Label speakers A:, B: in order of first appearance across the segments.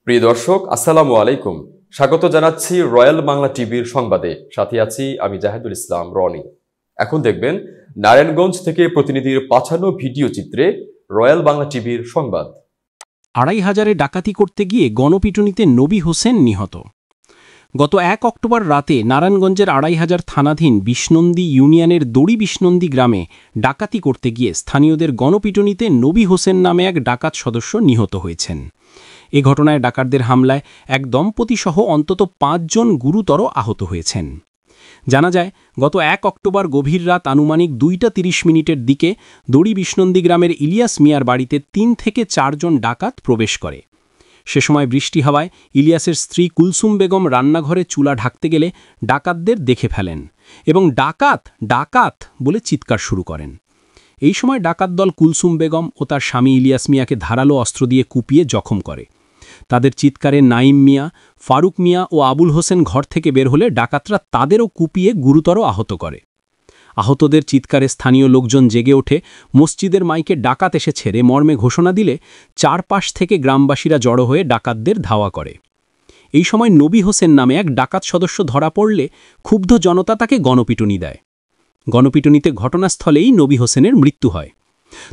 A: প্রিয় দর্শক, আসসালামু আলাইকুম। স্বাগত জানাচ্ছি রয়্যাল বাংলা টিভির সংবাদে। সাথে আছি আমি জাহিদুল ইসলাম রনি। এখন দেখবেন নারায়ণগঞ্জ থেকে প্রতিনিধির পাঠানো ভিডিও চিত্রে রয়্যাল বাংলা টিভির সংবাদ।
B: ২৫০০ ডাকাতি করতে গিয়ে গণপিটুনিতে নবী হোসেন নিহত। গত ১ অক্টোবর রাতে নারায়ণগঞ্জের ২৫০০ থানাধীন বিষ্ণন্দী ইউনিয়নের দড়ি বিষ্ণন্দী গ্রামে ডাকাতি করতে গিয়ে স্থানীয়দের গণপিটুনিতে নবী হোসেন নামে এক ডাকাত সদস্য নিহত হয়েছেন। এ ঘটনায় ডাকাতদের হামলায় এক দম্পতিসহ অন্তত ৫ জন গুরুতর আহত হয়েছেন। জানা যায়, গত ১ অক্টোবর গভীর রাত আনুমানিক ২টা ৩০ মিনিটের দিকে দড়ি বিষ্ণন্দী গ্রামের ইলিয়াস মিয়ার বাড়িতে ৩ থেকে ৪ জন ডাকাত প্রবেশ করে। সে সময় বৃষ্টি হওয়ায় ইলিয়াসের স্ত্রী কুলসুম বেগম রান্নাঘরে চুলা ঢাকতে গেলে ডাকাতদের দেখে ফেলেন এবং ডাকাত ডাকাত বলে চিৎকার শুরু করেন। এই সময় ডাকাত দল কুলসুম বেগম ও তার স্বামী ইলিয়াস মিয়াকে ধারালো অস্ত্র দিয়ে কুপিয়ে জখম করে। তাদের চিৎকারে নাইম মিয়া, ফারুক মিয়া ও আবুল হোসেন ঘর থেকে বের হলে ডাকাতরা তাদেরও কুপিয়ে গুরুতর আহত করে। আহতদের চিৎকারে স্থানীয় লোকজন জেগে ওঠে মসজিদের মাইকে ডাকাত এসে ছেড়ে মর্মে ঘোষণা দিলে চারপাশ থেকে গ্রামবাসীরা জড়ো হয়ে ডাকাতদের ধাওয়া করে। এই সময় নবী হোসেন নামে এক ডাকাত সদস্য ধরা পড়লে ক্ষুব্ধ জনতা তাকে গণপিটুনি দেয়। গণপিটুনিতে ঘটনাস্থলেই নবী হোসেনের মৃত্যু হয়,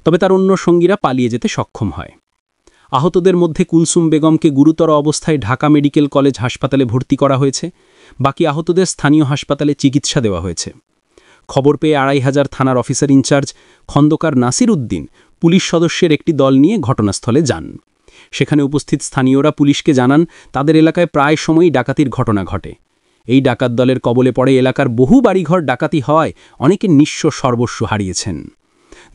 B: তবে তার অন্য সঙ্গীরা পালিয়ে যেতে সক্ষম হয়। আহতদের মধ্যে কুলসুম বেগমকে গুরুতর অবস্থায় ঢাকা মেডিকেল কলেজ হাসপাতালে ভর্তি করা হয়েছে। বাকি আহতদের স্থানীয় হাসপাতালে চিকিৎসা দেওয়া হয়েছে। খবর পেয়ে ২৫০০ থানার অফিসার ইনচার্জ খন্দকার নাসির উদ্দিন পুলিশ সদস্যের একটি দল নিয়ে ঘটনাস্থলে যান। সেখানে উপস্থিত স্থানীয়রা পুলিশকে জানান তাদের এলাকায় প্রায় সময়ই ডাকাতির ঘটনা ঘটে। এই ডাকাত দলের কবলে পড়ে এলাকার বহু বাড়িঘর ডাকাতি হওয়ায় অনেকে নিঃস্ব সর্বস্ব হারিয়েছেন।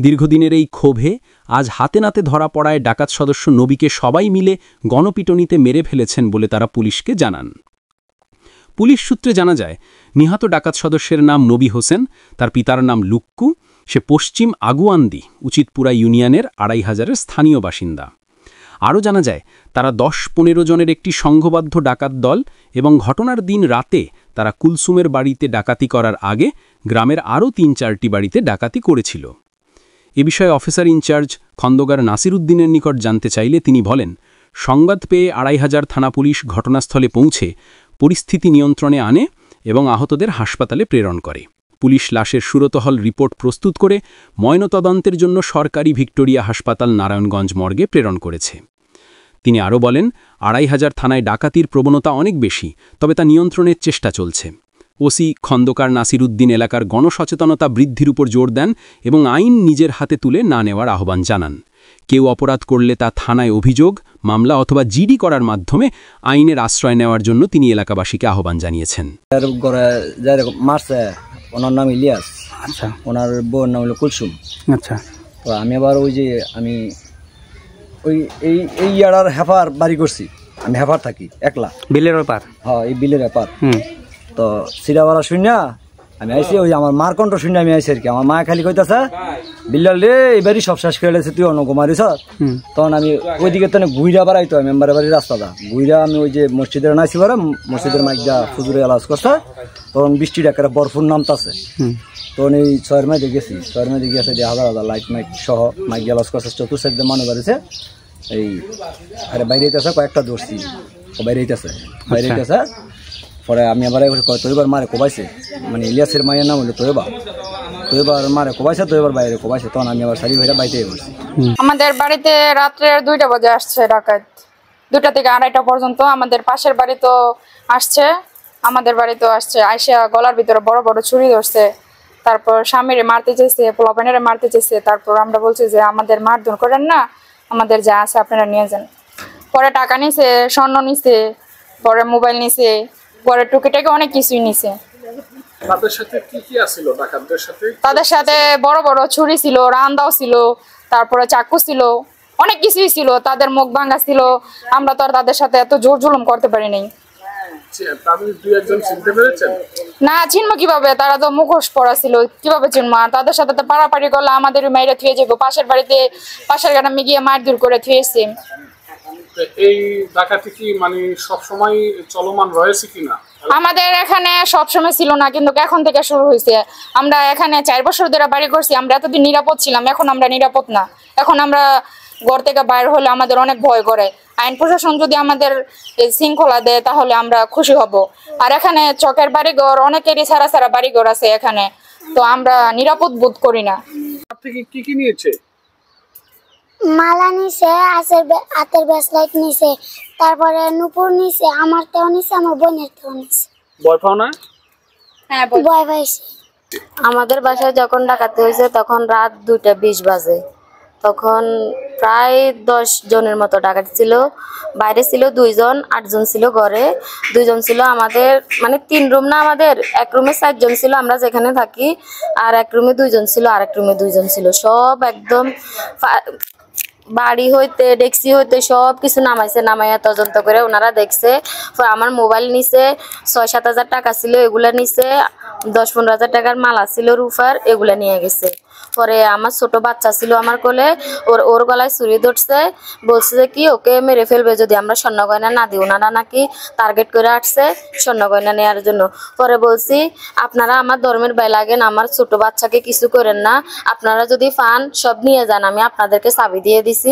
B: দীর্ঘদিনের এই ক্ষোভে আজ হাতে নাতে ধরা পড়ায় ডাকাত সদস্য নবীকে সবাই মিলে গণপিটুনিতে মেরে ফেলেছেন বলে তারা পুলিশকে জানান। পুলিশ সূত্রে জানা যায়, নিহত ডাকাত সদস্যের নাম নবী হোসেন, তার পিতার নাম লুক্কু। সে পশ্চিম আগুয়ান্দি উচিতপুরা ইউনিয়নের ২৫০০-এর স্থানীয় বাসিন্দা। আরও জানা যায়, তারা ১০-১৫ জনের একটি সংঘবদ্ধ ডাকাত দল এবং ঘটনার দিন রাতে তারা কুলসুমের বাড়িতে ডাকাতি করার আগে গ্রামের আরও ৩-৪টি বাড়িতে ডাকাতি করেছিল। এ বিষয়ে অফিসার ইনচার্জ খন্দকার নাসির উদ্দিনের নিকট জানতে চাইলে তিনি বলেন, সংবাদ পেয়ে ২৫০০ থানা পুলিশ ঘটনাস্থলে পৌঁছে পরিস্থিতি নিয়ন্ত্রণে আনে এবং আহতদের হাসপাতালে প্রেরণ করে। পুলিশ লাশের সুরতহল রিপোর্ট প্রস্তুত করে ময়নাতদন্তের জন্য সরকারি ভিক্টোরিয়া হাসপাতাল নারায়ণগঞ্জ মর্গে প্রেরণ করেছে। তিনি আরও বলেন, ২৫০০ থানায় ডাকাতির প্রবণতা অনেক বেশি, তবে তা নিয়ন্ত্রণের চেষ্টা চলছে। ওসি খন্দকার নাসির উদ্দিন এলাকার গণসচেতনতা বৃদ্ধির উপর জোর দেন এবং আইন নিজের হাতে তুলে না নেওয়ার আহ্বান জানান। কেউ অপরাধ করলে তা থানায় অভিযোগ, মামলা অথবা জিডি করার মাধ্যমে আইনের আশ্রয় নেওয়ার জন্য তিনি এলাকাবাসীকে আহ্বান জানিয়েছেন।
C: ওনার নাম ইলিয়াস, আচ্ছা, ওনার বউর নাম হলো কুলসুম, আচ্ছা। তো আমি আবার এই ইয়ার হেফার বাড়ি করছি। আমি হেফার থাকি একলা, বিলের ব্যাপার। হ্যাঁ, এই বিলের ব্যাপার। তো সিরাওয়ালা শুনি না, আমি আইসি ওই আমার মার কণ্ঠ শুনি আমি আইসি আর কি। আমার মা খালি কইতাছে, বিল্লাল রে এবারই সব শেষ করে লেছে, তুই অনক মারিস। তখন আমি ওইদিকে তো ঘুইরা বাড়াইতো, আমি মেম্বারের বাড়ির রাস্তাটা ঘুইরা আমি ওই যে মসজিদের নাইছি পারে, মসজিদের মাইকটা ফুজুরে আলাজ করছে। তখন বৃষ্টির একটা বরফুর নামতাছে। তখন এই ৬ মাইতে গেছি, ৬ মাইতে গিয়েছে যে হাজার হাজার লাইট মাইক সহ মাইক আলাজ করছে, চতুর্থ সাইড দিয়ে মানুষ বাড়িছে। এই আরে বাইরে হইতেছে, কয়েকটা ধরছি, বাইরে হইতেছে পরে আমি আবার তৈবার মারে কোবাইছে, মানে ইলিয়াসের মায়ের নাম হলো তৈবার মারে কোবাইছে, তৈবার বাইরে কোবাইছে। তখন আমি আবার সারি ভাইরা বাইতে বসছি।
D: আমাদের বাড়িতে রাত্রে ২টা বাজে আসছে ডাকাত, ২টা থেকে ২:৩০ পর্যন্ত। আমাদের পাশের বাড়ি তো আসছে, আমাদের বাড়িতেও আসছে। আইসা গলার ভিতরে বড় বড় ছুরি ধরছে, তারপর স্বামীরে মারতে চেয়েছে, পোলাপানেরে মারতে চেয়েছে। তারপর আমরা বলছি যে আমাদের মারধর করেন না, আমাদের যা আছে আপনারা নিয়ে যান। পরে টাকা নিছে, স্বর্ণ নিছে, পরে মোবাইল নিছে, পরে টুকিটাকে অনেক কিছুই নিছে। তাদের সাথে বড় বড় ছুরি ছিল, রান্দাও ছিল, তারপরে চাকু ছিল, অনেক কিছুই ছিল। তাদের মুখ ভাঙা ছিল। আমরা তো আর তাদের সাথে এত জোর জুলুম করতে পারি নাই। না, চিনবো কিভাবে? তারা তো মুখোশ পরা ছিল, কিভাবে চিনবো? আর তাদের সাথে তো পাড়াপাড়ি করলে আমাদের মাইরা থুয়ে যাবো। পাশের বাড়িতে পাশের গ্রামে গিয়ে মারধর করে থুয়েছে।
E: এই ডাকাতি কি মানে সব সময় চলমান রয়েছে কিনা?
D: আমাদের এখানে সব সময় ছিল না, কিন্তু এখন থেকে শুরু হয়েছে। আমরা এখানে ৪ বছর ধরে বাড়ি করছি, আমরা এতদিন নিরাপদ ছিলাম, এখন আমরা নিরাপদ না। এখন আমরা ঘর থেকে বাইর হলে আমাদের অনেক ভয় করে। আইন প্রশাসন যদি আমাদের এই শৃঙ্খলা দেয় তাহলে আমরা খুশি হব। আর এখানে চকের বাড়িঘর অনেকেরই সারা সারা বাড়িঘর আছে এখানে, তো আমরা নিরাপদ বোধ করি না।
E: থেকে কি কি নিয়েছে?
F: মালা নিছে, হাতের ব্রেসলেট নিছে, তারপরে নুপুর নিছে, আমার তেও নিছে, আমার বোনের তেও নিছে।
E: ভয় পাও না?
D: হ্যাঁ,
F: ভয় পাইছি।
G: আমাদের বাসায় যখন ডাকাতি হয়েছে তখন রাত 2:20 বাজে। তখন প্রায় 10 জনের মতো ডাকাতি ছিল। বাইরে ছিল 2 জন, 8 জন ছিল ঘরে। 2 জন ছিল আমাদের, মানে 3 রুম না, আমাদের এক রুমে 4 জন ছিল আমরা যেখানে থাকি, আর এক রুমে 2 জন ছিল, আর এক রুমে 2 জন ছিল। সব একদম বাড়ি হইতে ডেক্সি হইতে সব কিছু নামাইয়া তদন্ত করে ওনারা দেখছে। আমার মোবাইল নিছে, 6-7 হাজার টাকা ছিল, এগুলা নিছে। 10-15 হাজার টাকার মালা ছিল রূপার, এগুলা নিয়ে গেছে। পরে আমার ছোট বাচ্চা ছিল আমার কোলে, ওর গলায় ছুরি ধরছে, বলছে যে কি ওকে মেরে ফেলবে যদি আমরা স্বর্ণ গয়না না দিই। ওনারা নাকি টার্গেট করে আসছে স্বর্ণ গয়না নেওয়ার জন্য। পরে বলছি আপনারা আমার ধর্মের গায়ে লাগেন, আমার ছোট বাচ্চাকে কিছু করেন না, আপনারা যদি পান সব নিয়ে যান, আমি আপনাদেরকে চাবি দিয়ে দিছি,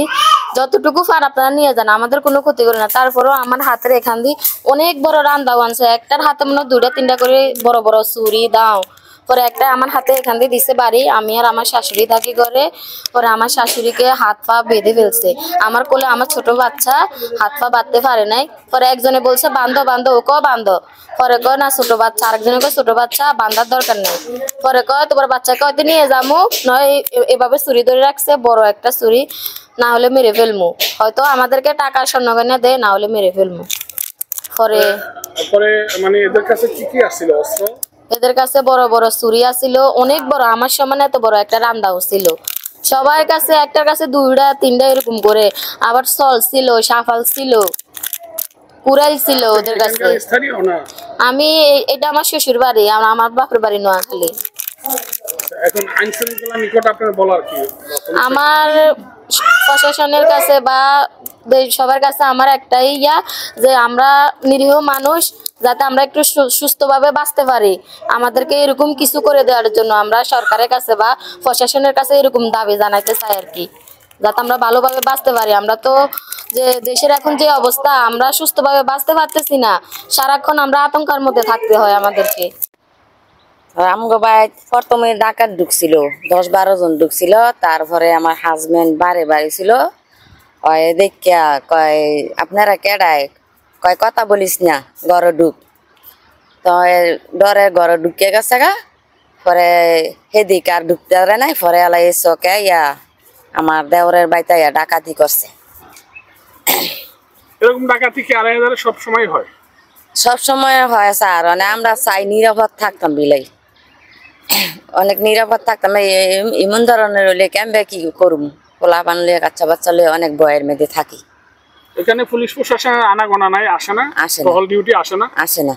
G: যতটুকু পান আপনারা নিয়ে যান, আমাদের কোনো ক্ষতি করে না। তারপরেও আমার হাতের এখান দিয়ে অনেক বড় রান্দাও আনছে, একটার হাতে মনে 2-3টা করে বড় বড় ছুরি দাও। পরে একটা আমার হাতে এখান দিয়ে দিছে বাড়ি, আমি আর আমার শাশুড়ি থাকি ঘরে। পরে আমার শাশুড়িকে হাত পা বেঁধে ফেলছে, আমার কোলে আমার ছোট বাচ্চা হাত পা বাঁধতে পারে নাই। পরে একজনে বলছে বান্ধো, ওকেও বান্ধো। পরে কয় না ছোট বাচ্চা, আরেকজনে কয় ছোট বাচ্চা বান্ধার দরকার নেই। পরে কয় তোমার বাচ্চাকে হয়তো নিয়ে যাবো, নয় এভাবে ছুরি ধরে রাখছে, বড় একটা ছুরি, না হলে মেরে ফেলমু। হয়তো আমাদেরকে টাকা স্বর্ণ গয়না দেয়, না হলে মেরে ফেলমু। পরে
E: মানে এদের কাছে কি কি আসছিল অস্ত্র?
G: এদের কাছে বড় বড় ছুরি ছিল, অনেক বড়, আমার সমান এত বড় একটা রান্দাও ছিল। সবার কাছে একটার কাছে 2-3টা এরকম করে। আবার সল ছিল, সাফাল ছিল, কুড়াইল ছিল ওদের কাছে। আমি এটা আমার শ্বশুর বাড়ি, আমার বাপের বাড়ি নোয়াখালী।
E: এখন আইন শৃঙ্খলা নিকট আপনার বলার কি?
G: আমার প্রশাসনের কাছে বা সবার কাছে আমার একটাই যে আমরা নিরীহ মানুষ, যাতে আমরা একটু সুস্থভাবে বাঁচতে পারি, আমাদেরকে এরকম কিছু করে দেওয়ার জন্য আমরা সরকারের কাছে বা প্রশাসনের কাছে এরকম দাবি জানাইতে চাই আর কি, যাতে আমরা ভালোভাবে বাঁচতে পারি। আমরা তো যে দেশের এখন যে অবস্থা, আমরা সুস্থভাবে বাঁচতে পারতেছি না, সারাক্ষণ আমরা আতঙ্কের মধ্যে থাকতে হয় আমাদেরকে।
H: আমগো ভাই প্রথমে ডাকাত ঢুকছিল, 10-12 জন ঢুকছিল। তারপরে আমার হাজবেন্ড বাড়ি ছিল, দেখিয়া কয় আপনারা কেডায়, কয় কথা বলিস না, ঘরে ঢুক। তো ডরে ঘরে ঢুকে গেছে গা। পরে সেদিকে আর ঢুকতে পারে নাই। পরে এলাই চকে আমার দেওরের বাড়িতে ডাকাতি করছে।
E: এরকম ডাকাতি কি 2,500 সব সময় হয়?
H: সব সময় হয় স্যার, আমরা চাই নিরাপদ থাকতাম বিলাই, অনেক নিরাপদ থাকতাম। এমন ধরনের হলে কেমবে কি করুম, পোলা বানলে বাচ্চা বাচ্চা লয়ে অনেক ভয়ের মধ্যে থাকি।
E: এখানে পুলিশ প্রশাসনের আনাগোনা নাই, আসে না?
H: আসে না,
E: টহল ডিউটি আসে না?
H: আসে না।